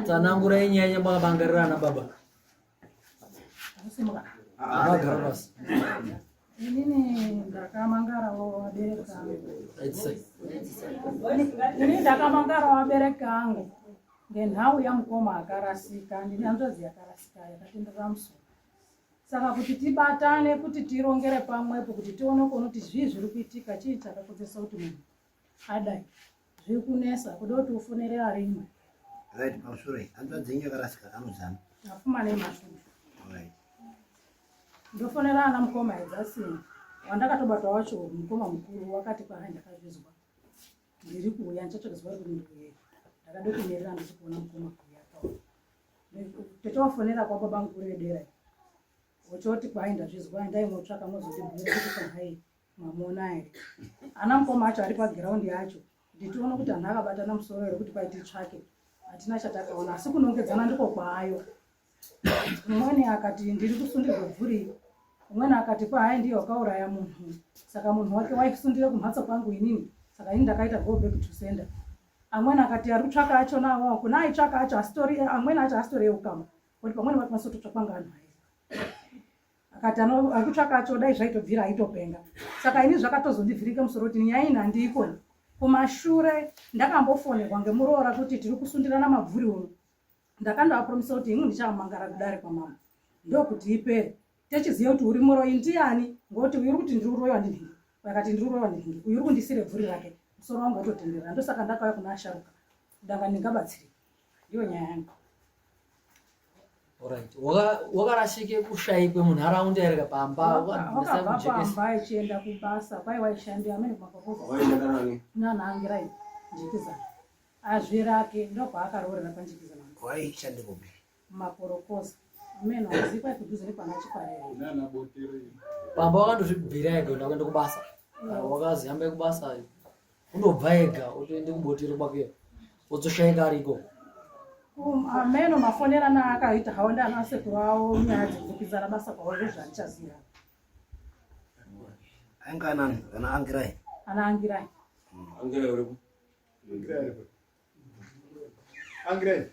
Tsanangura inyanya mwabangarirana baba. Magara basi. Inini ndakamangara wabereka angu. Inini ndakamangara wabereka angu. Ngenhau yamukoma akarasika, ndine hanzvadzi yakarasika yakatenderera musoro. Saka kuti tibatane kuti tirongere pamwepo kuti tione kuona kuti zvii zviri kuitika chii chakakodzesa kuti munhu adai. Zviri kunesa kuda kuti ufonere arimwe. Right, pamusoro hanzvadzi yenyu yakarasika anozana. Afuma nemashudu. Right. Ndofonera ana mukoma edzasini. Wandakatobata wacho mukoma mukuru wakati kwahai ndakazvizwa. Ndiri kuuya ndichatsvaka kuti ndikuye. Ndakade kunyerera ndichikuona mukoma kuuya pawo. Totofonera kwa baba mukuru edera. Ochoti kwaai ndazvizwa ndai motsvaka mozondibhira kuti kwaai mwamona ere. Ana mukoma acho ari pagiraundi yacho. Nditiona kuti anhu akabatana musoro ere kuti kwai titsvake. Hatina chatakaona asi kunongedzana ndiko kwaayo. Umweni akati ndiri kusundirwa bvuri. Umweni akati kwaai ndiyo wakauraya munhu. Saka munhu wake waisundire kumhatso kwangu inini. Saka ini ndakaita go back to sender. Amweni akati ari kutsvaka acho nawo kuna aitsvaka acho astori amweni acho astori eukama. Kuti pamweni vakamasototsvaka ngano hai. Akati ari kutsvaka acho dai zvaitobvira aitopenga. Saka ini zvakatozondivhirika musoro kuti nyaya ina ndikoni. Kumashure ndakambofonerwa ngemuroora kuti tiri kusundirana mabvuri uno. Ndakandoapromisa kuti ingu ndichamangara kudare kwa mama. Ndokuti ipere. Techiziva kuti uri muroyi ndiani ngoti uri kuti ndiri uroyiwa ndinhingi. Vakati ndiri uroyiwa ndinhingi. Uyu uri kundisire bvuri rake. Musoro wangu watotenderera. Ndosaka ndakauya kuna asharuka. Danga ndingabatsirika. Ndiyo nyaya yangu. Alright. Wakarashike kushaikwe munharaunda ere pamba wakabva pamba ichienda kubasa kwai waishandira amene mapapoza Waishanda nani? nanangirai njikizana azvirake ndokwaakaroorera panjikizana Waishande kupi? maporokoza amene wazikwa kudhuze nepana chiparera Nana botere. pamba wakandozvibvira ega ukaenda kubasa. Wakazi hambe kubasa. Undobva ega utoende kubotero kwake. Wozoshaika ariko. ameno mafonera naakaita hawo ndana sekuru awo nyaya dzekupizana basa kwawo zvezvandichaziva Ainga nani? Kana angirai? anaangirai Angirai uri ku? Angre.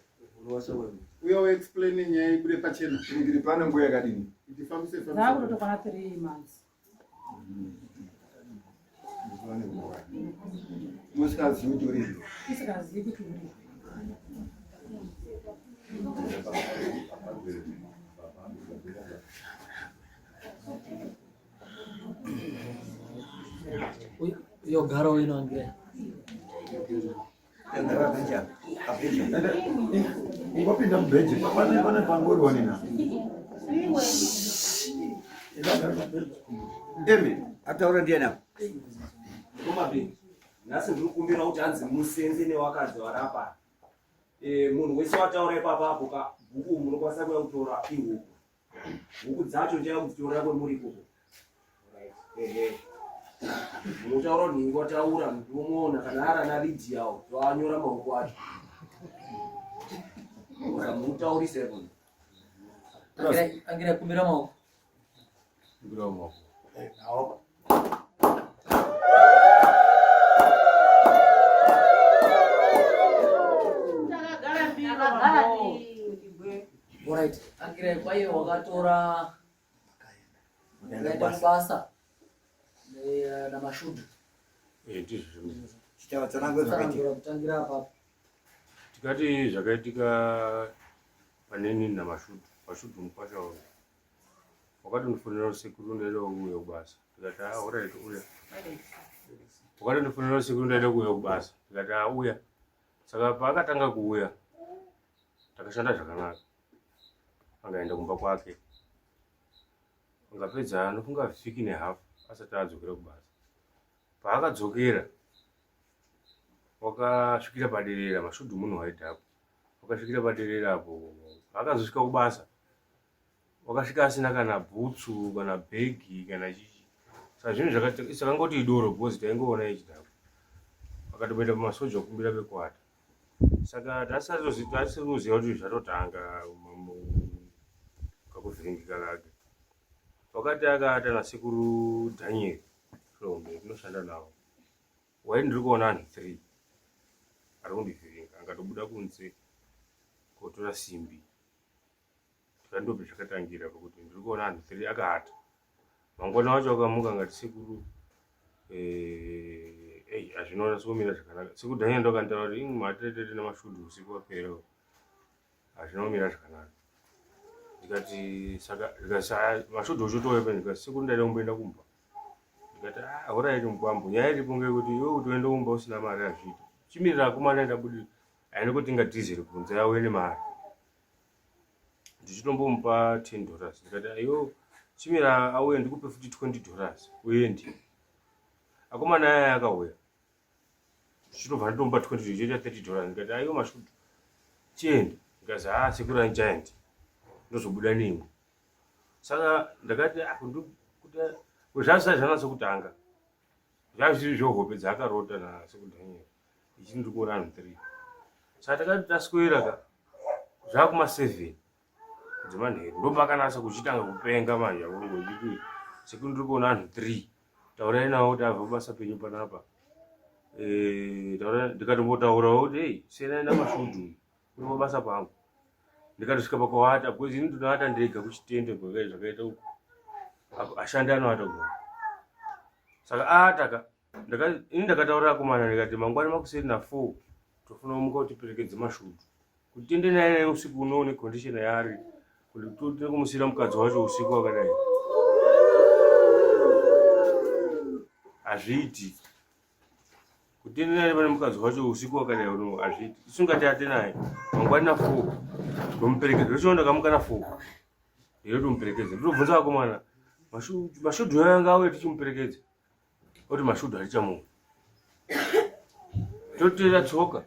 Uyo explaining nyaya ibude pachena. Ndiri pane nguva yakadini? Itifambise zaakutotokwana 3 months Musikazivi kuti uri. tisikazivi kuti uri Yo garo ino angire. Ndara benja. Abenja. Ungopinda mubheji pane pangori wanina. Emi, ataura ndiani apa? Komabe nhasi ndiri kukumbira kuti hanzi musenze newakadzi varapa munhu wese wataura ipapapo ka bhuku munokwanisa kuya kutora ihuku huku dzacho njaya kudzitora kwemuri ikoko munotaura kuti ningi wataura mutomuona kana ari ana lidhi yawo toanyora maoko acho mutaurise munhu Angire kumbira maoko. Kumbira maoko. Awa. Alright. Angire kwa hiyo wakatora wakaenda kubasa na mashudu. Ndizvo. Chitawa tsanangwe zvakaitika. Kutangira hapa. Tikati zvakaitika paneni namashudu. Mashudu mukwasha wao. Wakati ndifonera usiku ndaenda kuuya kubasa. Tikati alright uya. Wakati ndifonera usiku ndaenda kuuya kubasa. Tikati uya. Saka paakatanga kuuya takashanda zvakanaka. Angaenda kumba kwake. Angapedza anofunga vhiki nehafu asati adzokera kubasa. Paakadzokera wakasvikira paderera mashudu munhu waidhapo. Wakasvikira paderera apo akazosvika kubasa. Wakasvika asina kana bhutsu kana bhegi kana chichi. Saka zvinhu zvakangoti idoro bhozi taingoona ichidhapo. Akatoenda pamasoja okumbira pekwata. Saka tasatoziva kuti zvatotanga kakuvhiringika kake. Wakati akaata nasekuru Daniel Hlombe tinoshanda nawo. Waiti ndiri kuona anhu 3 ari kundivhiringa angatobuda kunze kotora simbi tikandobva zvakatangira pakuti ndiri kuona anhu 3 akaata mangwana wacho akamuka ngati sekuru hazvinoona sekumira zvakanaka sekudhanya ndokantaura kuti matetete nemashudu usiku wapera hazvinomira zvakanaka ndikati saka mashudu uchotouya ndikati sekuru ndaida kumboenda kumba ndikati alright mukwambo nyaya iripo ngekuti iwe kuti uende kumba usina mari hazviiti chimirira akomana ndabudi aine kutenga dhizeri kunze auye nemari ndichitombomupa $10 ndikati iwo chimira auye ndikupe futi $20 uyendi akomana aya akauya ndichitobva nditomba $20 choita $30 ndikati aiwo mashudu chienda ndikazi sekuru giant ndozobuda nemo saka ndakati kuti zvazvisati zvanatsa kutanga zvazviri zvohope dzakarota nasekudhanyera ichi ndiri kuona anhu 3 saka takati taswera zvakuma7 dzemanheru ndopakanasa kuchitanga kupenga manje akungoiti sekuru ndiri kuona anhu 3 taurai nawo kuti abva kubasa penyu panapa ndikatombotaurawo kuti senaenda mashudu uri mabasa pangu ndikatosvika pakawata bcause ini ndinoata ndega kuchitende zvakaita uku ashandi anoata ku saka ataka ini ndakataurira akomana ndikati mangwana makuseri na4 tofuna kumuka kuti tiperekedze mashudu kuti tiende naye usiku uno necondition yaari kuti tiri kumusira mukadzi wacho usiku wakadai hazviiti kuti tiende naye pane mukadzi wacho usiku wakadai uno hazviiti tisingati ate naye mangwana na4 ndomuperekedza ndochiona ndakamuka na4 ndiro tomuperekedza ndotobvunza akomana mashudu yanga auye tichimuperekedza oti mashudu harichamunhu totera tsoka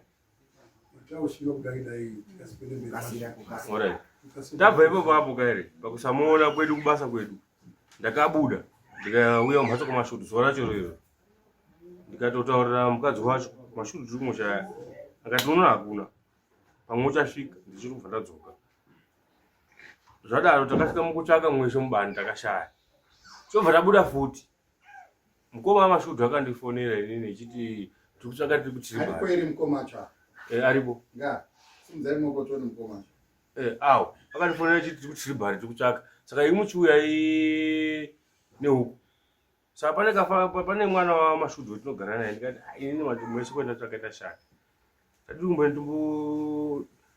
ndabva ipo papo kaere pakusamuona kwedu kubasa kwedu ndakabuda ndikauya mumhatso kwamashudu zuva racho rero ndikatotaurira mukadzi wacho mashudu tiri kumushaya akati unono hakuna pamwe uchasvika ndichiri kubva ndadzoka zvadaro takasvika mukutsvaka mweshe mubani takashaya chobva tabuda futi mukoma wamashudu akandifonera inini ichiti tiri kutsvaka tiri kuchiriba iri mukomacha aripo nga simudzai mokotoni mukomacha awo akandifonera ichiti tiri kuchiribhari tiri kutsvaka saka imuchiuya nehuku saka pane mwana wamashudu wetinogara naye ndikati inini mwese kwenda tsvaka tashaya tatiri kumboenda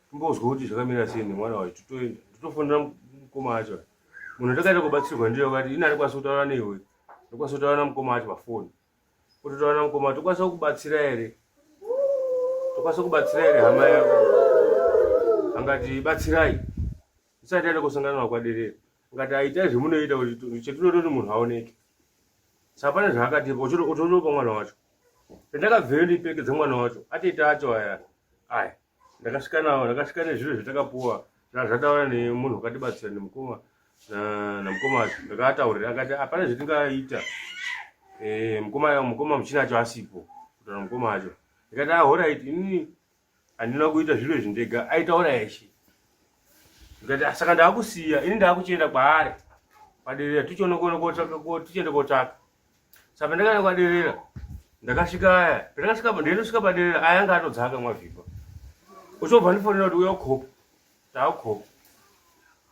timbozwa kuti zvakamira sei nemwana wacho totoenda totofonera mukoma wacho munhu takaita kubatsirwa ndiyo kati ini andikwanisa kutaura newe ndikwanisa kutaura namukoma wacho pafoni kutotaura namukoma wacho tokwanisa kubatsira here hama yako angati batsirai isati aida kusangana nakwaderera ngati aitai zvemunoita kuti chetinoda kuti munhu aoneke saka pane zvaakatipa ototopa mwana wacho pendakabveyo ndiperekedza mwana wacho atoita acho aya ndakasvika nezviro zvatakapuwa zvataura nemunhu wakatibatsira nemukoma namukoma wacho ndakataurira akati hapana zvetingaita mukoma muchinacho asipo kutaura mukoma wacho ndikati alright inini handina kuita zviro izvi ndega aitaura eshe ndikati saka ndaakusiya ini ndaakuchienda kwaari paderera tichienda kotsvaka saka pendakaenda kwaderera ndakasvika aya ndendosvika paderera aya anga atodzaka mwavhipa uchobva ndifonera kuti uya kukopa taakukopa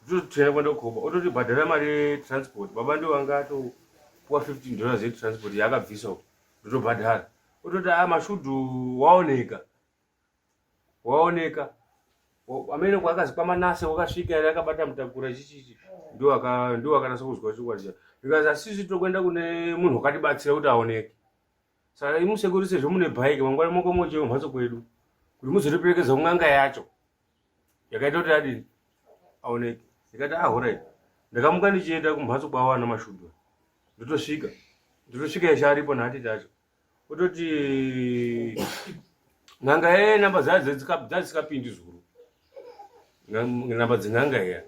tototienda kwenda kukopa ototibhadhara mari yetransport baba ndo vanga atopuwa $15 yetransport yaakabvisa uko ndotobhadhara ototi mashudu waoneka amene kwakazi kwamanase wakasvika ere akabata mutakura chichichi ndo akanasa kuzwa chokwadi ndikazi asisi tokwenda kune munhu wakatibatsira kuti aoneke saka imusekuri sezvo mune bhaiki mangwana mokomoche mumhatso kwedu kuti muzotiperekedza kun'anga yacho yakaita kuti adini aoneke ndikati alright ndakamuka ndichienda kumhatso kwavo ana mashudu ndotosvika eshe aripo nhati tacho ototi n'anga namba dzadzisingapindi zuru namba dzen'anga iya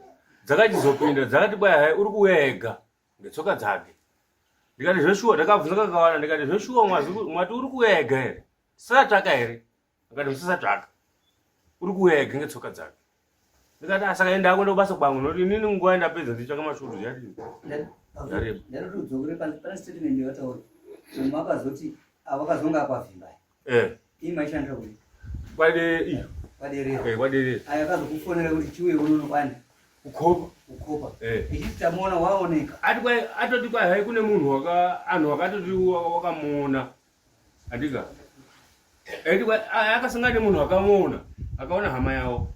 dzakachizopinda dzakati bwaya hai uri kuuya ega ngetsoka dzake ndikati zveshuwa ndakabvunza kakawanda ndikati zveshuwa mwati uri kuuya ega here tisatsvaka here akati musasatsvaka uri kuuya ega ngetsoka dzake ndikati saka ndakwenda kubasa kwangu nokuti inini nguva ndapedza ndichitsvaka mashudu yadini yareba ndanotodzokere pane statement yataura makazoti avakazonga kwavhimba ii maishandira kuti kwade iyo Kwaderera. Aya akazokufonera kuti chiuye unono kwani. Ukhopa. Ichi tamuona waoneka. Atoti kwa hai kune munhu anhu akatoti wakamuona. Adika. Akasangana nemunhu akamuona. Akaona hama yawo.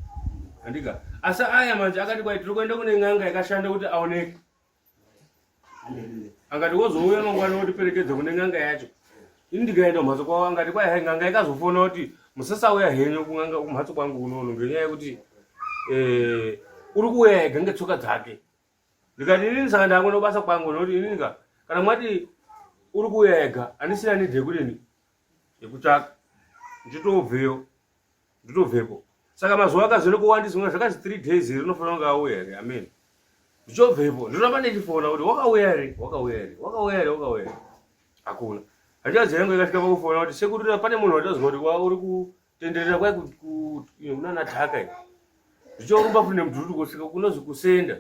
Andika. Asa aya manje akati kwa tiri kuenda kune ng'anga yakashanda kuti aoneke. Angati wozouya mangwana kuti perekedza kune ng'anga yacho. Ini ndikaenda kumhatso kwawo angati kwa hai ng'anga ikazofona kuti musasauya henyu kung'anga kumhatso kwangu unono ngenyaya yekuti uri kuuya ega ngetsoka dzake. Ndikati inini saka ndangona kubasa kwangu noti inini kana mwati uri kuuya ega andisina nidhi yekudini yekutsvaka nditobvepo. Saka mazuva akazone kuwandisa zvakazi 3 days rinofanira kunge auya here. Amen. Ndichobvepo ndinoramba ndichifona kuti wakauya here. Hakuna. Hachazi yangu ikasvika pakufona kuti sekuri pane munhu watazwa kuti uri kutenderera kwai kunana Dhaka here. Ndichorumba futi nemudhuri kusvika kunozi kusenda.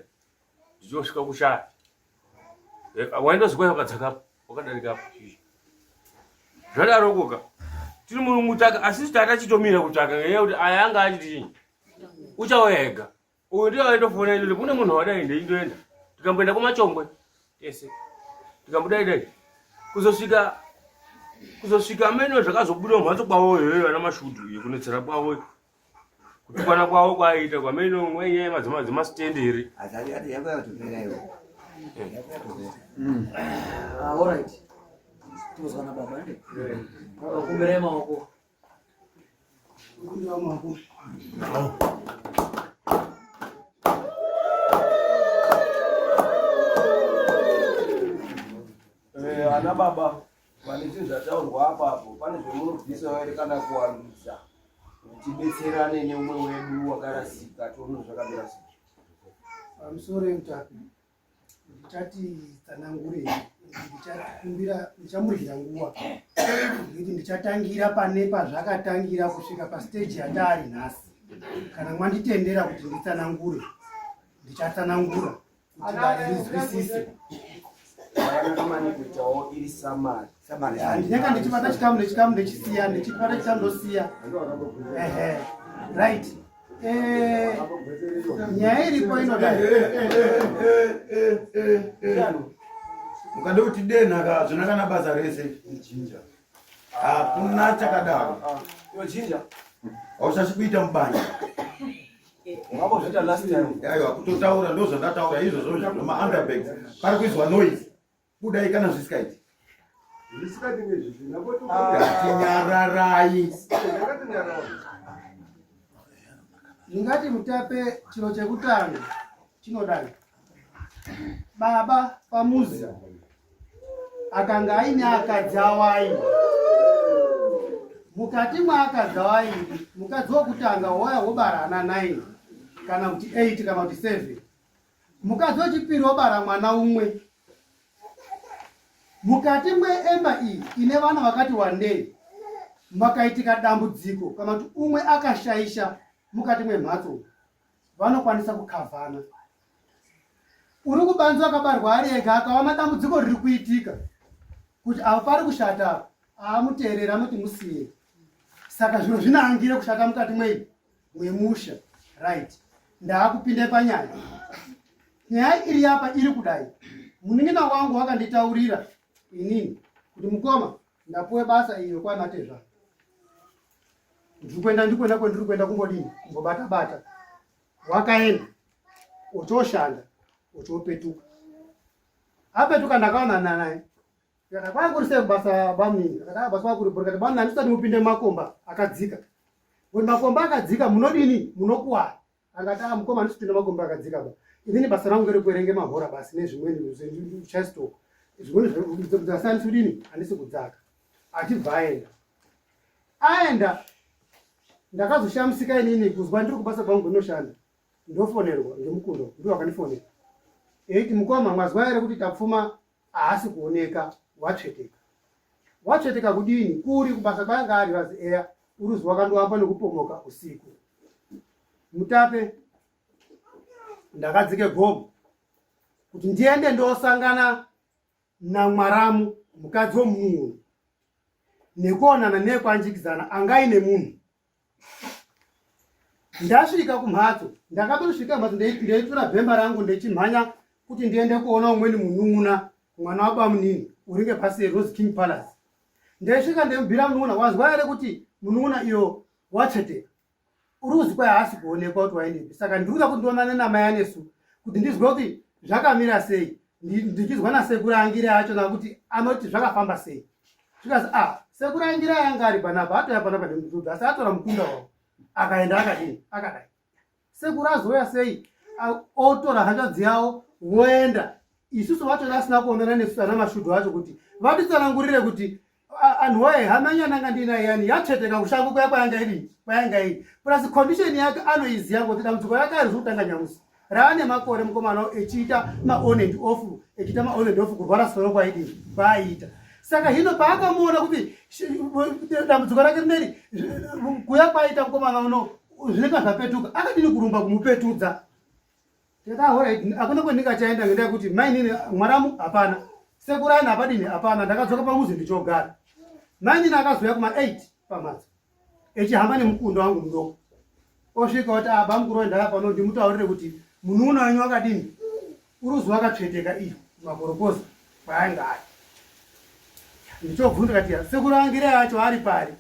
Ndichosvika kushaya. Waindozi kwai wakadzakapo wakadarikapo. Zvadarokoka. Tiri mutaka asi tata chitomira kutsvaka ngenyaya kuti aya anga achiti uchauya ega. Uyu ndiye aitofona kuti kune munhu wadai ndeindoenda. Tikamboenda kuMachongwe tese. Tikambodaidai. Kuzosvika amene zvakazobuda mumhatso kwawo iyoyo ana mashudu yekunetsera kwawo. Kutukana kwawo kwaita kwamene mwenye madzimastenderi. Azali ati yanga yatopera iwo. All right. Tuzana baba ndi. Kumbere maoko. Kumbere maoko. Ana baba pane chinhu zvataurwa apapo pane zvemunobvisa here kana kuwandudza tibetserane neumwe wedu wakarasika tono zvakamira sei. Pamusoro Mutape ndichati tsanangure ndichakumbira ndichamurira nguva ngekuti ndichatangira pane pazvakatangira kusvika pastage yataari nhasi. Kana mwanditendera kuti nditsanangure ndichatsanangura kuti vanhu vizwisise. Yakamani kuitawo iri samari. Ndinenge ndichibata chikamu nechikamu ndechisiya ndichibata chikamu ndosiya. Right. Nyaya iripo inodai. Ukade kuti denhaka zvonakana basa rese jinja. Hakuna chakadaro. Yo jinja. Ausachi kuita mubanja. Wabozvita last time. Aiwa kutotaura ndozvandataura izvozvo zvoma underbags. Pari kuizwa noise. Kudai kana zvisikaiti. Zvisikaiti ngezvizvi napoto. Tinyararai. Ndingati Mutape chiro chekutanga chinodai. Baba pamuzi akanga aine akadzi awaini. Mukati mwaakadzi awaini mukadzi wokutanga waya wobara ana 9 kana kuti 8 kana kuti 7. Mukadzi wechipiri wobara mwana umwe. Mukati mweemba iyi ine vana vakati wandei makaitika dambudziko kana kuti umwe akashaisha mukati mwemhatso vanokwanisa kukavhana. Uri kubanze akabarwa ari ega akaona dambudziko riri kuitika kuti apa pari kushata amuteerera anoti musiye. Saka zviro zvinaangire kushata mukati mwemusha. Right. Ndaakupinde panyaya. Nyaya iri apa iri kudai. Munin'ina wangu wakanditaurira inini kuti mukoma ndapuwe basa iyo kwaNatezva. Ndikwenda kumbodini kumbobata. Wakaenda uchoshanda uchopetuka. Apetuka ndakaona naye. Yakakwa kurise basa bamini. Akataka basa kuri burkati bana ndisati mupinde makomba akadzika. When makomba akadzika munodini munokuwa. Angata mukoma ndisipinde makomba akadzika ba. Inini basa rangu ngere kuerenge mahora basi nezvimweni zvechesto. Zvimweni zvasani sudini andisi kudzaka. Achibvaenda. Aenda ndakazoshamsika inini kuzwa ndiri kubasa kwangu inoshanda. Ndofonerwa ngemukundo ndiwo akanifonera. Eiti mukoma mwazwa ere kuti tapfuma haasi kuoneka watsveteka kudini kuri kubasa kwanga ari vazi eya uruzi wakandoamba nekupomoka usiku. Mutape ndakadzike gomo kuti ndiende ndosangana naMwaramu mukadzi womunhu nekuonana nekwanjikizana angaine munhu Ndasvika kumhatso, ndakatosvika kumhatso ndeitora bhemba rangu ndechimhanya kuti ndiende kuona umweni munun'una mwana wabamunini uringe pasi Rose King Palace. Ndesvika ndemubhira munun'una, wazwa ere kuti munun'una iyo watsveteka? Uruzi kwai haasi kuonekwa kuti waendepi. Saka ndikuda kuti ndionane namai anesu kuti ndizwe kuti zvakamira sei, ndichizwa nasekuru angire achona kuti anoti zvakafamba sei. Zvikazi sekuru angire yanga ari panapa, atoya panapa nemudhudhu, asi atora mukunda wavo akaenda akadini akadai. Sekuru azoya sei, otora hanzvadzi yavo voenda. Isusu vachona asina kuonana nesu ana mashudu acho kuti vatitsanangurire kuti anhu waye hamanyana ndina yani yatsveteka kushango kuya kwayanga iri plus condition yake anoiziva kuti dambudziko yake ari kutanga nyamusi raane makore mukomana echiita ma-on and off echiita ma-on and off kurwara soro kwaiita. Saka hino paakamuona kuti dambudziko rake rineri kuya kwaita mukomana uno zvinenge zvapetuka, akadini kurumba kumupetudza. Hakuna kwendingachaenda ngendaa yekuti mainini mwaramu hapana, sekuru aina hapadini hapana, ndakadzoka pamuzi ndichogara. Mainini akazoya kuma-8 pamhatso echihamba nemukundo wangu mudoko, osvika kuti bamukuru ndakapano ndimutaurire kuti munun'una wenyu wakadini uruzi wakatsveteka iyo makorokoza kwaanga ari. Ndichobvunza kati sekuru angire acho ari pari,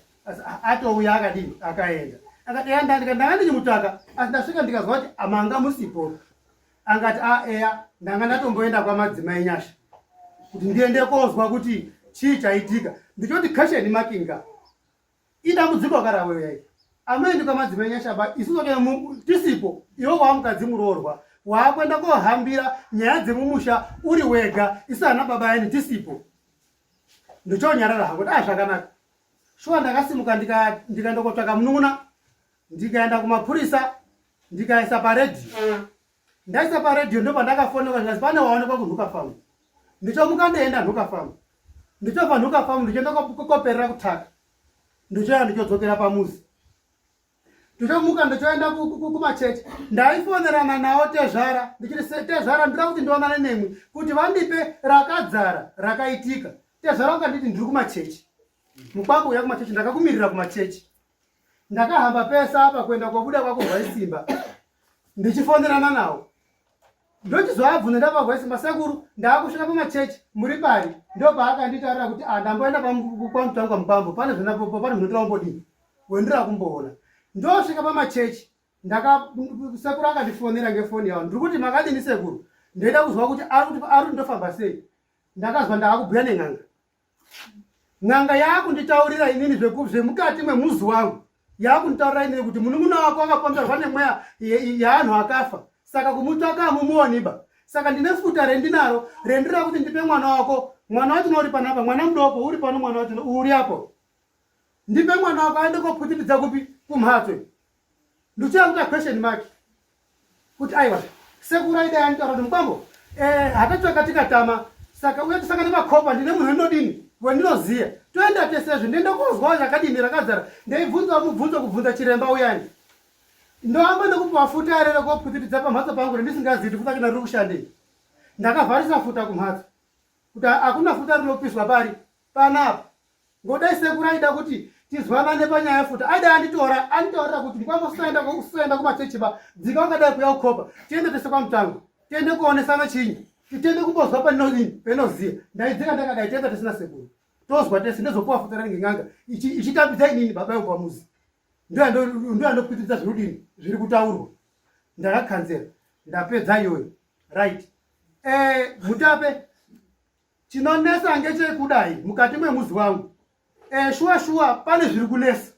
atouya akadini akaenda. Akati ndanga ndichimutaka, asi ndasvika ndikazwa kuti amanga musipo. Angati eya ndanga ndatomboenda kwamadzimai nyasha kuti ndiende kozwa kuti chii chaitika. Ndichoti kasheni makinga idambudziko karaweya amendi kwamadzimai nyasha isusu tisipo iwo wamukadzi muroorwa waakwenda kohambira nyaya dzemumusha uri wega isana baba yani tisipo. Ndichonyarara hangu kuti zvakanaka. Shuwa ndakasimuka ndikaenda kotsvaka munun'una, ndikaenda kumapurisa, ndikaisa paredhiyo. Ndaisa paredhiyo ndo pandakafoneka ndikati pane waonekwa kunhuka famu. Ndichomuka ndoenda nhuka famu. Ndichobva nhuka famu ndichienda koperera kutaka. Ndichoenda ndichodzokera pamuzi. Ndichomuka ndichoenda kumachechi. Ndaifonerana nawo tezvara ndichiti tezvara ndira kuti ndionane nemwe kuti vandipe rakadzara rakaitika. Tezvara wakanditi ndiri kumachechi. Mukwambo uya kumachechi ndakakumirira kumachechi. Ndakahamba pesa apa kuenda kobuda kwako Vhaisimba. Ndichifonerana nawo. Ndochizovabvunza ndapagwaisimba sekuru ndaakusvika pamachechi muri pari, ndo paakanditaurira kuti ndamboenda kwamutangwa mukwambo pane zvinapopo pane zvinotira umbodini wendira kumboona. Ndosvika pamachechi sekuru akandifonera ngefoni yavo ndiri kuti makadini sekuru, ndoida kuzwa kuti ari ndofamba sei. Ndakazwa ndaakubhuya nen'anga. N'anga yaakunditaurira inini zvemukati mwemuzi wangu, yaakunditaurira inini kuti munun'una wako akapamberwa nemweya yaanhu akafa, saka kumutsvaka hamumuoniba. Saka ndine futa rendinaro rendira kuti ndipe mwana wako, mwana wacho uri panapa, mwana mudoko uri pano, mwana wacho uri apo. Ndipe mwana wako aende koputitidza kupi kumhatso. Ndichakuita question mark kuti aiwa sekuru aida yanitaura kuti mukwambo hatatsvaka tikatama, saka uye tisangane makopa, ndine munhu ndodini wendinoziya, toenda tesezvo ndiende kozwa zvakadini rakadzara. Ndeibvunza mubvunzo kubvunza chiremba uyani. Ndoamba ndokupa futa arere koputitidza pamhatso pangu rendisingazivi futa kana riri kushandei. Ndakavharisa futa kumhatso kuti hakuna futa rinopiswa pari panapa. Ngodai sekuru aida kuti tizwanane panyaya yefuta, aida anditaurira kuti ndikwambosaenda kumachechi ba dzika ungadai kuya kukopa, tiende tese kwamutango, tiende kuonesana chinyi, tiende kumbozwa penoziya. Ndaidzika ndakadai tiende tesina sekuru, tozwa tese ndozopuwa futa renge ng'anga ichitambidza inini baba yangu pamuzi. Ndio andopitidza zvirudini zviri kutaurwa. Ndakakhanzera ndapedza iyoyo right. Mutape chinonesa ngechekudai mukati mwemuzi wangu. Shuwa pane zviri kunesa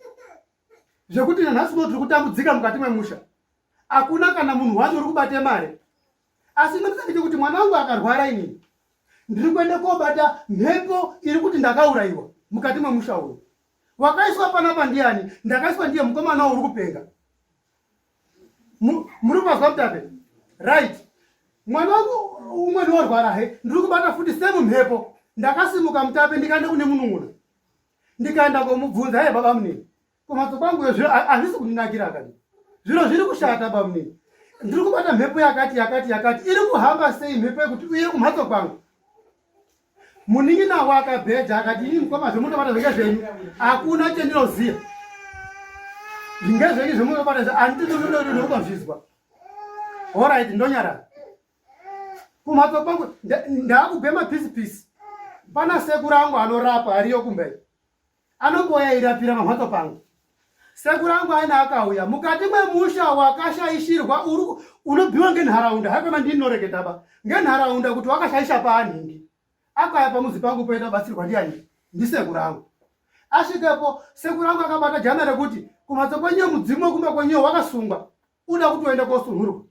zvekuti nanhasi tiri kutambudzika mukati mwemusha. Hakuna kana munhu wani uri kubate mare, asi ndinotsvaka kuti mwana wangu akarwara inini ndiri kuende kobata mhepo iri kuti ndakaurayiwa mukati mwemusha uyu. Wakaiswa panapa ndiani? Ndakaiswa ndiye mukomana uri kupenga. Muri kuzwa Mutape right? Mwana wangu umwe ndiorwara he, ndiri kubata futi semu mhepo. Ndakasimuka Mutape ndikaenda kune munun'una, ndikaenda komubvunza baba munini kumhatso kwangu zviro hazvisi kundinakira akati zviro zviri kushata baba munini, ndiri kubata mhepo yakati iri kuhamba sei mhepo yekuti uye kumhatso kwangu. Muning'ina wakabheja akati ini mukoma zvemundobata zvenge zvenyu hakuna chendinoziya. ndingezveki zvemunobata andinonononokumbazvizwa. Alright, ndonyarara. Kumhatso kwangu ndakubhema pisipisi. Pana sekuru angu anorapa ariyo kumberi. Anomboya eirapira pamhatso pangu. Sekuru angu aina akauya mukati mwemusha wakashaishirwa unobhiwa ngenharaunda. Hakuna ndinoreketa ba. Ngenharaunda kuti wakashaisha paanhingi. Akaya pamuzi pangu poenda batsirwa ndiani? Ndisekuru angu. Asvikepo sekuru angu akabata jana rekuti kumhatso kwenyu mudzimu kumba kwenyu wakasungwa. Uda kuti uende kosunhurwa.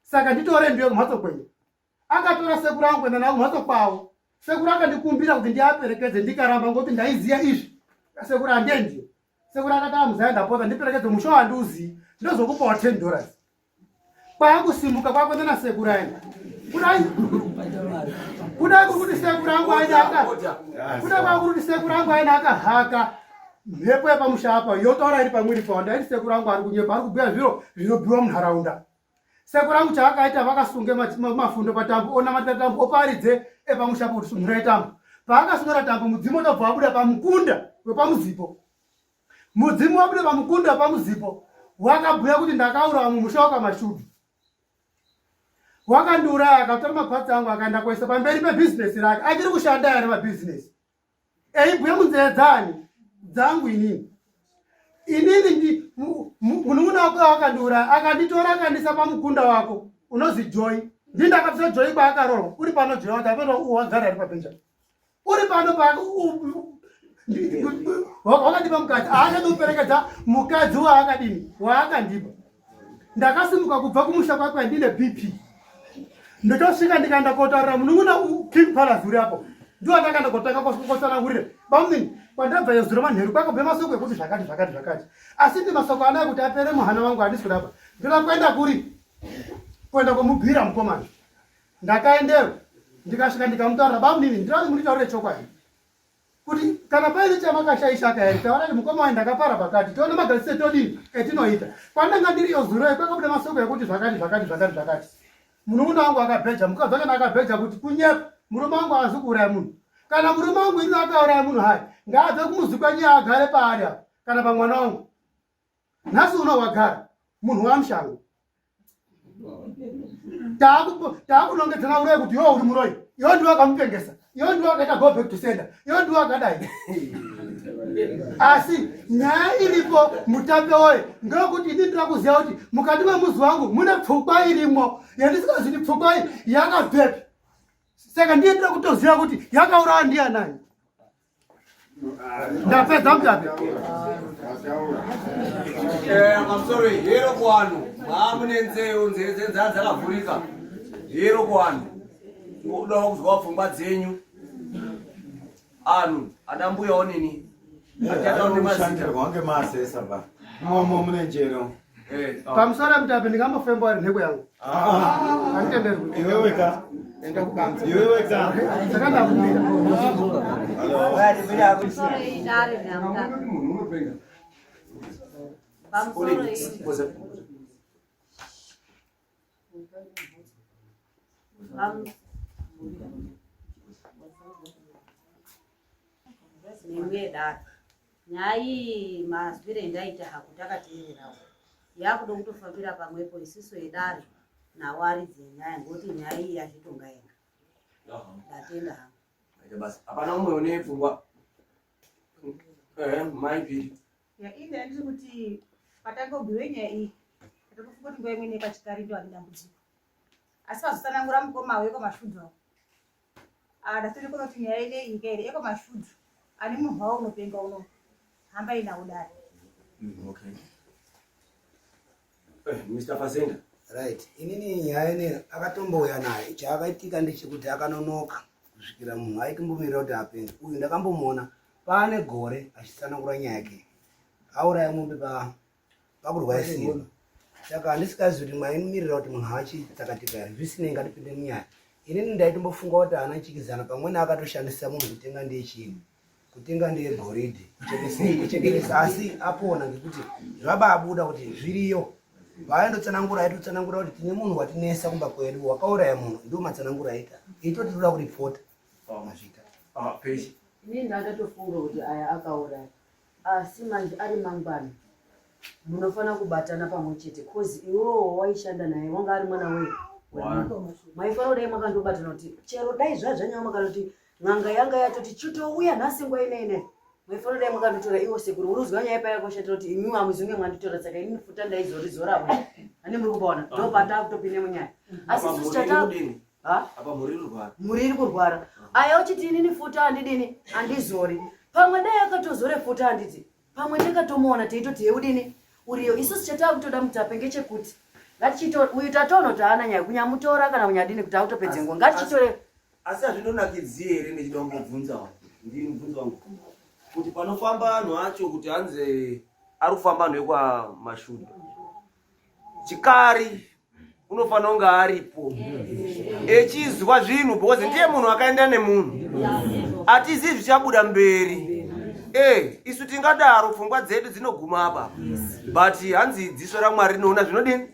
Saka nditore ndiyo kumhatso kwenyu. Akatora sekuru angu kuenda nawo kumhatso kwawo. Sekuru akandikumbira kuti ndiaperekedze ndikaramba ngoti ndaiziya izvi. Sekuru andendiyo. Sekuru akati muzaya ndapota ndiperekedze musho wandiuziyi. Ndozokupawo $10. Kwakusimuka kwakwenda na sekuru aina. Kudai kuti sekuru angu aina aka. Kudai kuti sekuru angu aina aka haka. Mhepo yepamusha apa yotaura iri pamwiri pawo. Ndaiti sekuru angu ari kunyepa ari kubhuya zviro zvinobhuyiwa munharaunda. Sekuru angu chaakaita vakasunge mafundo patambo ona matatambo oparidze epamusha kuti sunhura itambo. Paakasungira tambo mudzimu utobva wabuda pamukunda wepamuzipo. Mudzimu wabuda pamukunda wepamuzipo. Wakabhuya kuti ndakaurawa mumusha wakamashudu. Wakandiuraya akatora mapatsi angu akaenda kuisa pamberi pebizinesi rake. Achiri kushanda ere mabhizinesi. Eibhuya munzeve dzangu inini. Inini munun'una wako wakandiuraya akanditora akandisa pamukunda wako unozi Joy. Ndindakabvisa Joy kwaakarorwa. Uri pano Joy watapera wagara ari pabenja. Uri pano wakandipa mukadzi aachandiuperekedza mukadzi waakadini waakandipa. Ndakasimuka kubva kumusha kwake ndine BP. Ndotosvika ndikaenda kotaurira munun'una King Palace uri apo. Ndiwo ndakaenda kotanga kosarangurire. Bamuni kwandabva yezuro manheru kwakabve masoko ekuti zvakati. Asi ndi masoko anaya kuti apere muhana wangu handisi kurapa. Ndoda kuenda kuri? Kuenda komubhira mukomana. Ndakaendero. Ndikasvika ndikamutaurira bamuni ndinoti munditaurire chokwadi. Kuti kana paine chamakashaisha kaeri taurani mukoma ndakapara pakati. Tione magarisiro todini etinoita. Kwandanga ndiriyo zuro kwakabuda masoko ekuti zvakati. Munun'una wangu akabheja mukadzi wake akabheja kuti kunyepa murume wangu hazi kuuraya munhu. Kana murume wangu ini akauraya munhu hai ngaabve kumuzi kwenyu agare paari apa kana pamwana wangu. Nhasi uno wagara munhu wamushango. Taakunongedzana uraya kuti iwo uri muroi. Iwo ndiwo akamupengesa. Iwo ndiwo akaita go back to sender. Iwo ndiwo akadai. Asi nyaya iripo mutape woye ngekuti ini ndira kuziva kuti mukati memuzi wangu mune pfungwa irimwo yandisingazviti pfungwa iyi yakabvepi. Saka ndiye ndira kutoziva kuti yakaurawa ndianani. Ndapedza mutape. Mamusoro hero kwanu maamune nzeo nzeve dzakavhurika. Hero kwanu udawo kuzwa pfungwa dzenyu. Anhu adambuyawo nini Mushandirwa wange masesa ba. Momo mune njero. Pamusara mutape ndingamofemba ari nheko yangu. Handitenderwi. Iwe weka. Enda kubanza. Iwe weka. Saka ndakubvira. Nemwedaro nyai mazwire ndaita hakuti akateererawo yakuda kutofambira pamwepo isiso edare nawo aridze nyaya ngoti nyaya iyi yazvitonga yega. Ndatenda hangu. Basi hapana umwe une pfungwa. Maipiri. Inde ndiri kuti patangobhuyiwe nyaya iyi tokufunga kuti nguva imwe pachikari ndo ane dambudziko. Asi pazotsanangura mukoma wekomashudhu ndatiri kuona kuti nyaya ine nyika iri ekomashudhu ane munhu wawo unopenga uno hamba inawo dare. Okay. Mr. Fazenda. Right. Inini nyaya ine akatombouya naye chaakaitika ndechekuti akanonoka kusvikira munhu aitombomirira kuti apenge. Uyu ndakambomuona paane gore achitsanangura nyaya yake. Auraya mombe pakurwa simba. Saka handisikazi kuti mwaimiririra kuti munhu achitsakatika here. Zvisinei ngatipinde munyaya. Inini ndaitombofunga kuti ana chikizana pamweni akatoshandisa munhu kutenga ndiye chini. Kutenga ndiye goridhe. Kuchekeresa asi apona ngekuti zvababuda kuti zviriyo. Vaindotsanangura aitotsanangura kuti tine munhu watinesa kumba kwedu wakauraya munhu ndio matsanangura aita. Itoti toda kuripota. Mazvita. Peshi. Ini ndakatofunga kuti aya akauraya. Asi manje ari mangwana. munofana kubatana pamwe chete cause iwewo waishanda naye wanga ari mwana wewe maifana kudai makandobatana kuti chero dai zvadzvanyama makanoti n'anga yanga yatoti chitouya nhasi nguva ine maifana kudai makandotora iwo sekuru unozwa nyaya paya koshatira kuti imi hamuzonge mwanditora saka ini futa ndaizorizorabwe ani muri kupaona ndo patakutopinde munyaya asi isusu chatadini apa muri kurwara aya uchiti inini futa handidini handizori pamwe dai akatozore futa handiti pamwe ndakatomuona teitoti yeudini uriyo isusu chatakutoda mutape ngechekuti uyu tatonoti haana nyaya kunyamutora kana kunyadini kuti akutopedze nguva ngatichitore asi hazvindonakidziye here ndechida kungobvunzawo ndini mubvunzo wangu kuti panofamba anhu acho kuti hanze ari kufamba anhu ekwamashudu chikari unofanira kunge aripo echizwa zvinhu because ndiye munhu akaenda nemunhu hatizivi zvichabuda mberi isu tingadaro pfungwa dzedu dzinoguma apa but hanzi dziso raMwari rinoona zvinodini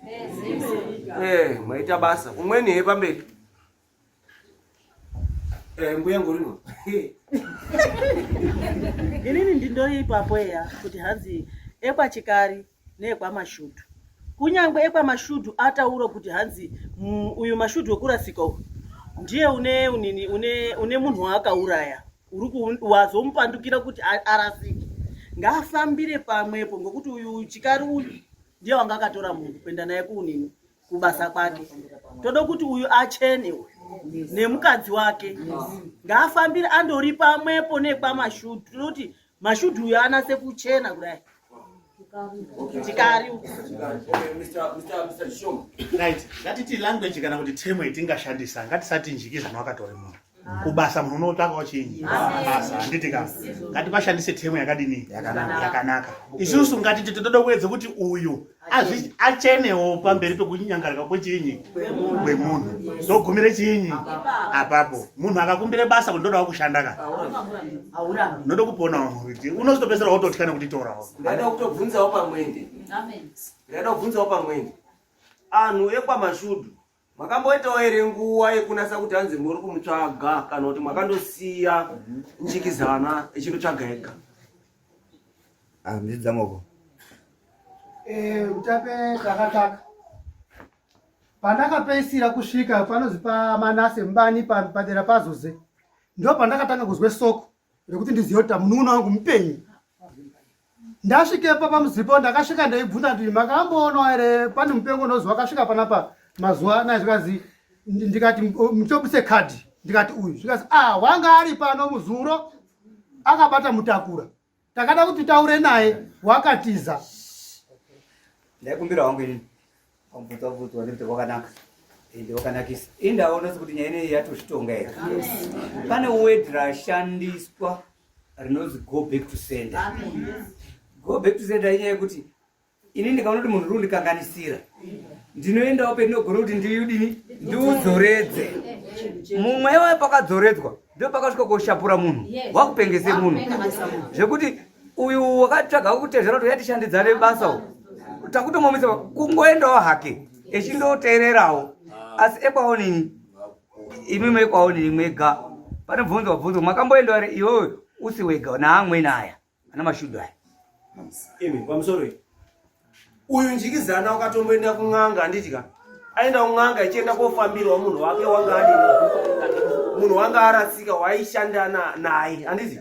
maita basa umweni he pamberi mbuya ngorino inini ndindoipapo eya kuti hanzi ekwachikari neekwamashudu kunyangwe ekwamashudu ataura kuti hanzi uyu mashudu wekurasika ndiye une munhu waakauraya uri wazomupandukira kuti arasike ngaafambire pamwepo ngokuti uyu chikari uyu ndiye wanga akatora munhu kuenda naye kuunini kubasa kwake toda kuti uyu achene nemukadzi wake ngaafambire andori pamwepo nekwamashudu toti mashudu uyu anase kuchena kudai chikari right ngatiti language kana kuti term itingashandisa ngatisati njikizano akatori munhu kubasa munhu unotsvakawo chinyi basa handiti ka ngatipashandise term yakadini yakanaka isusu ngatiti toda kuedza kuti uyu achenewo pamberi pekunyangarika kwechinyi kwemunhu zogumire chinyi apapo munhu akakumbire basa kuti ndodawo kushanda ka ndoda kuponawo kuti unozotopesera wototyana kutitorawo ndaida kutobvunzawo pamwene anhu ekwamashudu makamboitawo here nguva yekunasa kuti hanzi muri kumutsvaga kana kuti makandosiya njikizana echindotsvaga ega ndidzamoko utape takataka pandakapeisira kusvika panozi pamanase mubani padera pazoze ndo pandakatanga kuzwe soko rekuti ndizive kuti munun'una wangu mupenyu ndasvikepo pamuzipo ndakasvika ndeibvunza kuti makamboonwa here pane mupengo unozwi wakasvika panapa mazuva anaya zvikazi ndikati mutobuse kadhi ndikati uyu zvikazi wanga ari pano muzuro akabata mutakura takada kuti taure naye wakatiza ndaikumbira wangu inini pamubvunza ndikuti wakanaka ende wakanakisa indaona sekuti nyaya ineyi yatozvitonga here pane word rashandiswa rinozi go back to sender go back to sender inyaya yekuti inini ndikaona kuti munhu rundikanganisira ndinoendawo pendinogona kuti ndiudini ndiudzoredze mumwewe pakadzoredzwa ndo pakasvika koshapura munhu wakupengese munhu zvekuti uyu wakatsvaga kutezvera kuti yatishandidzane basa takutomomisa kungoendawo hake echindoteererawo asi ekwaonini imi mekwaonini mwega pane bvunzo wabvunzo makamboendawo here iwewe usi wega naamweni aya ana mashudu aya imi pamusoro uyu njikizana wakatomboenda kun'anga handiti ka aenda kun'anga ichienda kofambirwa munhu wake wanga adini munhu wanga arasika waishanda naye handiti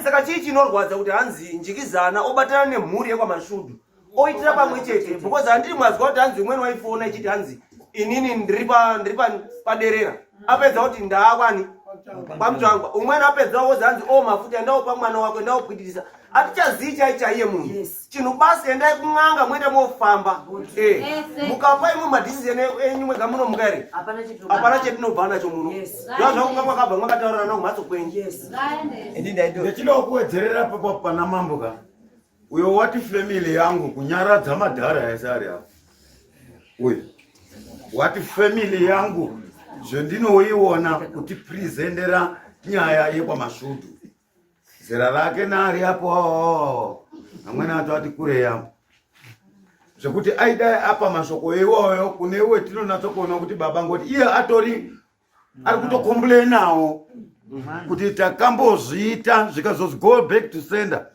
saka chii chinorwadza kuti hanzi njikizana obatana nemhuri yekwamashudu oitira pamwe chete because handiri mwazwa kuti hanzi umweni waifona ichiti hanzi inini ndiri paderera apedza kuti ndaakwani pamutsvangwa umweni apedza wozi hanzi mafuta endaopa mwana wako endaopwitirisa hatichazii chaichaiye munhu chinhu basi endai kun'anga mwende mofamba mukapa imwe madhisizeni enyu mwega munomuka here hapana chetinobva nacho muno zvazvakunga mwakabva mwakataurana kumhatso kwenyu ndechida kuwedzerera papo pana mamboka uyo wati family yangu kunyaradza madhara ese ari apo uyu wati family yangu zvendinoiona kuti prizendera nyaya yekwamashudu zera rake nari apo amweni ato ati kurei apo zvekuti aidai apa mashoko iwoyo kune iwe tinonatsokuona kuti baba ngoti iye atori ari kutokombulenawo kuti takambozviita zvikazozwi go back to sender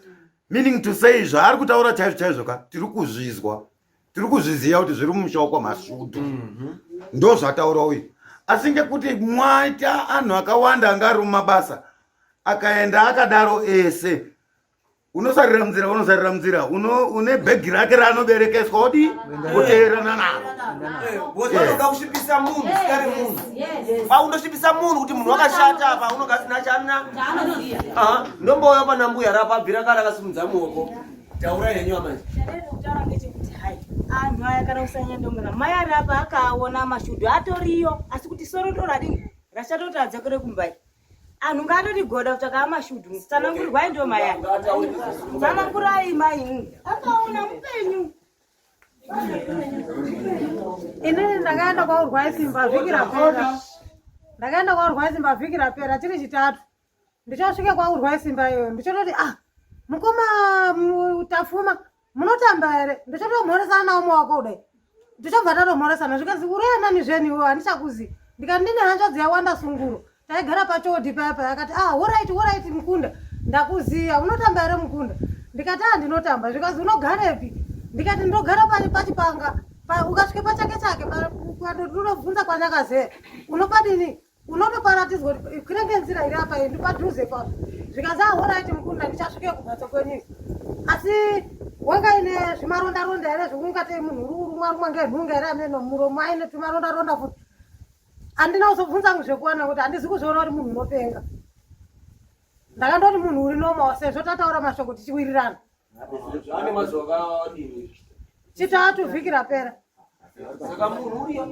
meaning to say zvaari kutaura chaizvo chaizvo ka tiri kuzvizwa, tiri kuzviziva kuti zviri mumusha waKwaMasvutu ndo zvataura uyu. Asi ngekuti mwaita anhu akawanda anga ari mumabasa akaenda akadaro ese, unosarira munzira, une bhegi rake raanoberekeswa odi kuteerana naro. Wanoda kushipisa munhu sikari munhu. Paunoshipisa munhu kuti munhu wakashata apa unogasina chana. Ndomboyo pana mbuya rapabvira kana akasimudza muoko. Taura yenyu amanje. Kutaura ngechekuti hai anhu aya kana usanyandongana mai ari apa akaona mashudu atoriyo asi kuti soro toradini rashatotadza kure kumbai. Anhu ngatoti goda kutsvaka mashudu tsanangurwai ndo mai aya. Tsanangurai mai akaona mupenyu. Ini ndakaenda kwaurwai Simba vhiki rapera. Ndakaenda kwaurwai Simba vhiki rapera chiri chitatu. Ndichosvika kwaurwai Simba iyoyo ndichototi mukoma utafuma munotamba here ndichotomhoresana nawo muwako kudai ndichobva tatomhoresana zvikazi urena nizveniwo handichakuzi ndikati ndine hanzvadzi yawanda sunguro taigara pachodhi paya akati alright Mukunda ndakuziya unotamba here Mukunda ndikati ndinotamba zvikazi unogarepi ndikati ndinogara pachipanga ukasvike pachake chake unobvunza kwanyakazeya unopadini unotoparatidzwa kuti kunenge nzira iri apa ndi padhuze pa zvikazi alright Mukunda ndichasvike kumhatso kwenyu asi wanga ine zvimaronda here zvekungati munhu rumwa ngenhunga here ane nomuromo aine tumaronda futi handina kuzobvunza zvekuwana kuti handizi kuzviona kuti munhu unopenga ndakandoti munhu uri nomawo sezvo tataura mashoko tichiwirirana chitatu vhiki rapera. Saka munhu uriyo.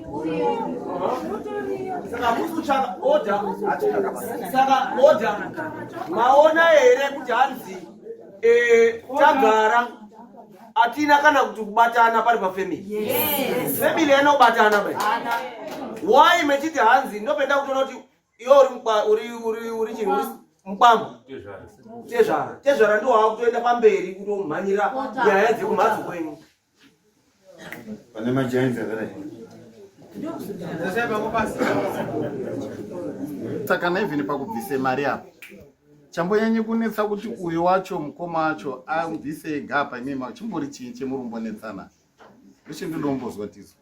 Saka musutsvaka order. Maona here kuti hanzi tagara atina kana kuti kubatana pari pafamily. Family yana kubatana bai. Why mechiti hanzi ndopenda kutoona kuti iwe uri chinhu mupambo. Tezvara ndiwo wakutoenda pamberi kutomhanyira nyaya dzekumhatso kwenyu. Pane majainzi akadai. Saka naivhini pakubvise mari apo chambonyanyi kunetsa kuti uyu wacho mukoma wacho amubvise ega apa imema chimbori chii chemurumbonetsana ndochindidombozwa tizo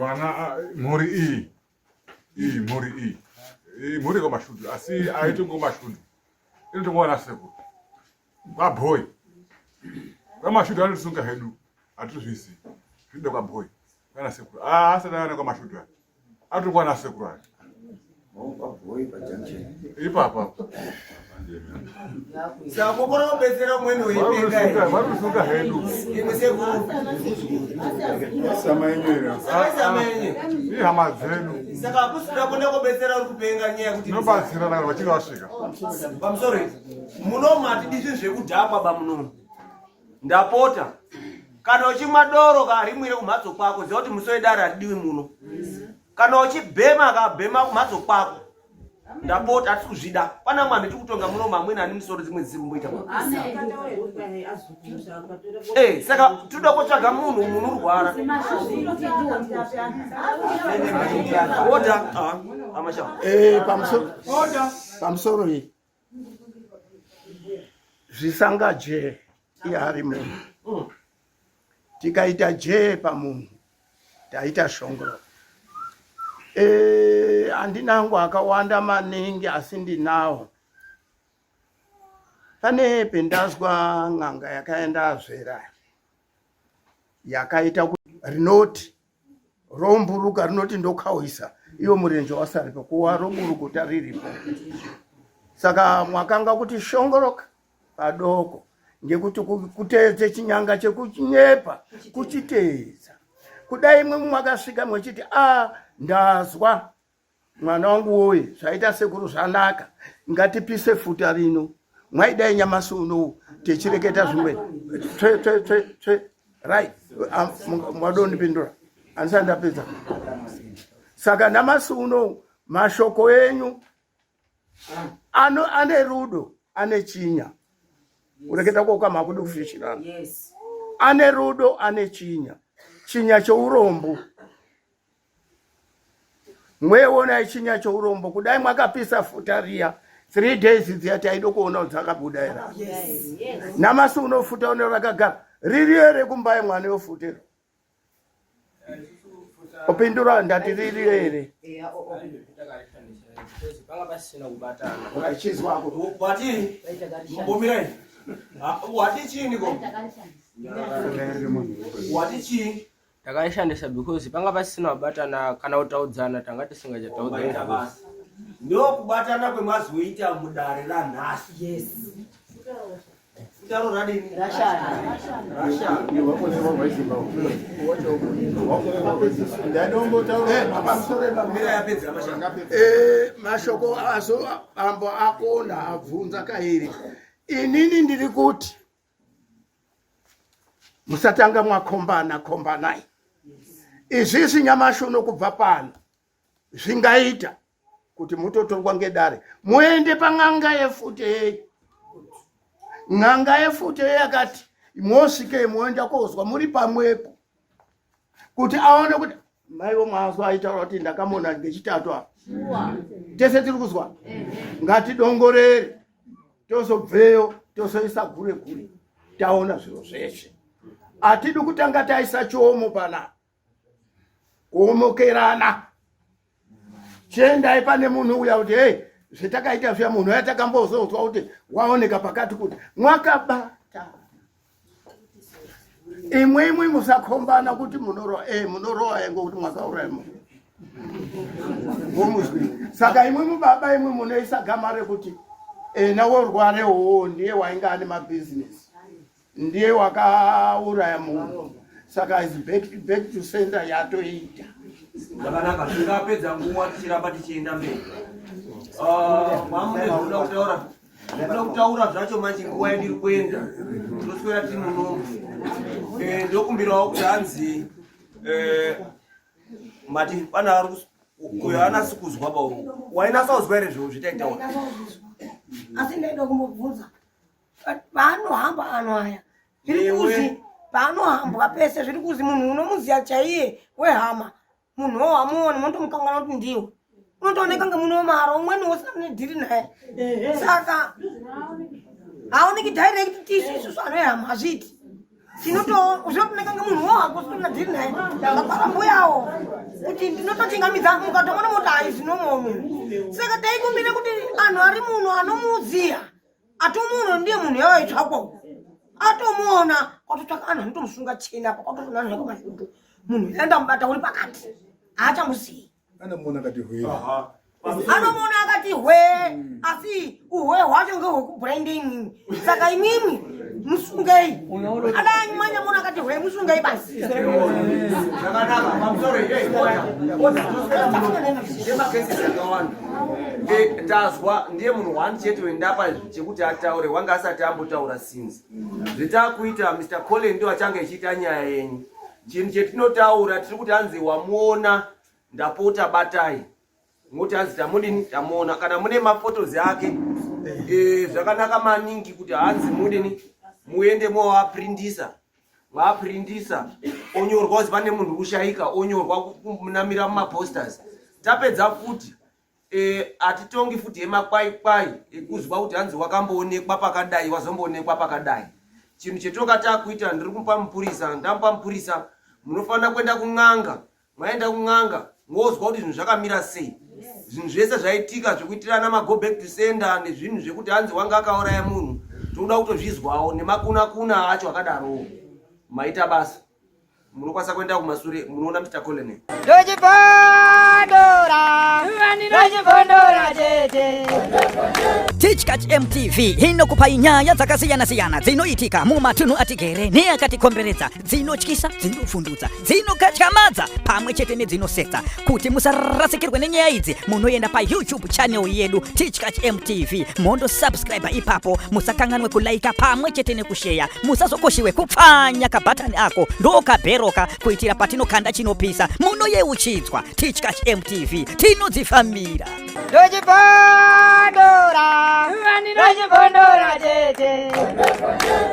vana mhuri iyi mhuri kwaMashudu asi aiti ngoMashudu inotongowana sekuru vabhoyi kwaMashudu anotisunga hedu hatizvisi zvide kwabhoyi kana sekuru asati aana kwaMashudu atokuwana sekuru aya ipapa saka kokona kubetsera umweni weipenga varusunga hedu imwe sekuru ihama dzedu saka kusina kone kubetsera uri kupenga nyaya kuti nobatsirana kana vachinge vasvika pamusoro munomati dizvi zvekudhakwa bamunomu ndapota kana uchimwa doro karimwire kumhatso kwako ziva kuti musoidara hadiwi muno kana uchibhema akabhema kumhatso kwako ndapota hati kuzvida pana mwana tikutonga muno mamweni ane misoro dzimwe dzirumboita saka toda kutsvaga munhu urwara pamusoro iyi zvisanga je iari munhu tikaita je pamunhu taita shongoro handinangu akawanda maningi asi ndinawo. Pane pendazwa n'anga yakaenda azvera yakaita rinoti romburuka rinoti ndokawisa iyo murenje wasaripo kuwa romburukuta riripo. Saka mwakanga kuti shongoroka padoko ngekuti kuteedze chinyanga chekunyepa kuchiteedza. Kudai imwe mwakasvika mwechiti ndazwa mwana wangu woye zvaita sekuru zvanaka ngatipise futa rino mwaidai nyamasi uno techireketa zvimwe twe right mwadonipindura andisati ndapedza. Saka namasi uno mashoko enyu ane rudo ane chinya ureketa kwokama akudi kufishirana ane rudo ane chinya chourombo mweona chinya chourombo kudai mwakapisa futa riya 3 days dziyati aido kuona dzakabuda era namasi unofuta une rakagara riri ere kumbai mwana yofutero opindura ndati riri ere panga pasina kubatana ukachizwa hapo wati mbomira wati chini ko wati chini takaishandisa because panga pasina kubatana kana utaudzana tanga tisingachataudzana basi ndo kubatana kwemazoita mudare la nhasi yes utaro radini mashoko azo ambo akona abvunza kairi inini ndiri kuti musatanga mwakombanai izvizvi nyamashi uno kubva pano zvingaita kuti mutotorwa ngedare muende pang'anga yefute ng'anga yefute yakati mosvike muenda kozwa muri pamwepo kuti aone kuti maiwo mwazo aitaura kuti ndakamona ngechitatu apa tese tiri kuzwa ngatidongorere tozobveyo tozoisa gure taona zviro zveshe atidi kutanga taisa chiomo pana kuomokerana chendai pane munhu uya kuti hey zvetakaita zviya munhu yatakambozozwa kuti waoneka pakati kuti mwakabata imwe musakombana kuti munorowa yengo kuti mwakauraya munhu ngomuzwi saka imwe mubaba imwe munoisa gama rekuti nawo rware hoho ndiye wainga ane mabhizinesi ndiye wakauraya munhu saka is back to center yatoita zvakanaka zvingapedza nguva tichiramba tichienda mberi Ndoda kutaura zvacho manje nguva yedu iri kuenda tinoswera tiri muno ndokumbirawo kuti hanzi mati pana uyo anasi kuzwa pauko wainasa kuzwa ere zvo zvitaitaura asi ndaida kumbobvunza paanohamba ano aya zviri kuzi paanohambwa pese zviri kuzi munhu unomuziya chaiye wehama munhu wamuona munotomukangana kuti ndiwe unotooneka ngemunhu wemahara umweni usina nedhiri naye saka haoneki direct tisusu anoehama hazviti zvinotooneka ngemunhu wohako usina nedhiri naye ngaparamboyawo kuti ndinototingamidza mukatomona moti haizinomomi saka taikumbire kuti anhu ari muno anomuziya atomuno ndiye munhu yawaitsvakwa atomuona kwatotsvaka anhu anotomusunga chena pakwatotona anhu yakamashudu munhu yaenda mubata uri pakati haachamuziyi anomuona akati hwe asi uhwe hwacho ngehwekubranding saka imimi musungei adai manyamona akati hwe musungei basi zvakanaka pamusoro emakesi akawanda tazwa ndiye munhu wani chete wendapa chekuti ataure wanga asati ambotaura sinzi zvetakuita Mr. Colin ndo achange ichiita nyaya yenyu chinhu chetinotaura tiri kuti hanzi wamuona ndapota batai ngoti hanzi tamudini tamuona kana mune mafotozi ake zvakanaka maningi kuti hanzi mudini muende mwaprindisa onyorwa kuti pane munhu ushaika onyorwa kunamira mumaposters tapedza futi atitongi futi yemakwaikwai ekuzwa kuti hanzi wakamboonekwa pakadai wazomboonekwa pakadai chinhu chetonga takuita ndiri kumupa mupurisa ndamupa mupurisa munofanira kuenda kung'anga mwaenda kung'anga ngozwa kuti zvinhu zvakamira sei zvinhu zvese zvaitika zvekuitirana mago back to sender nezvinhu zvekuti hanzi wanga akauraya munhu toda kutozvizwawo nemakuna acho akadarowo maita basa munokwanisa kuenda kumasure munoona Mr. Colin Teachcatch MTV inokupa nyaya dzakasiyana-siyana dzinoitika mumatunhu atigere neakatikomberedza dzinotyisa dzinofundudza dzinokatyamadza pamwe chete nedzinosetsa kuti musarasikirwe nenyaya idzi munoenda paYouTube channel yedu Teachcatch MTV mondosubscribe ipapo musakanganwe kulaika pamwe chete nekusheya musazokoshiwe kupfanya kabhatani ako ndokabheroka kuitira patinokanda chinopisa munoyeuchidzwa Teachcatch MTV tinodzifambira Dojipondora, tete.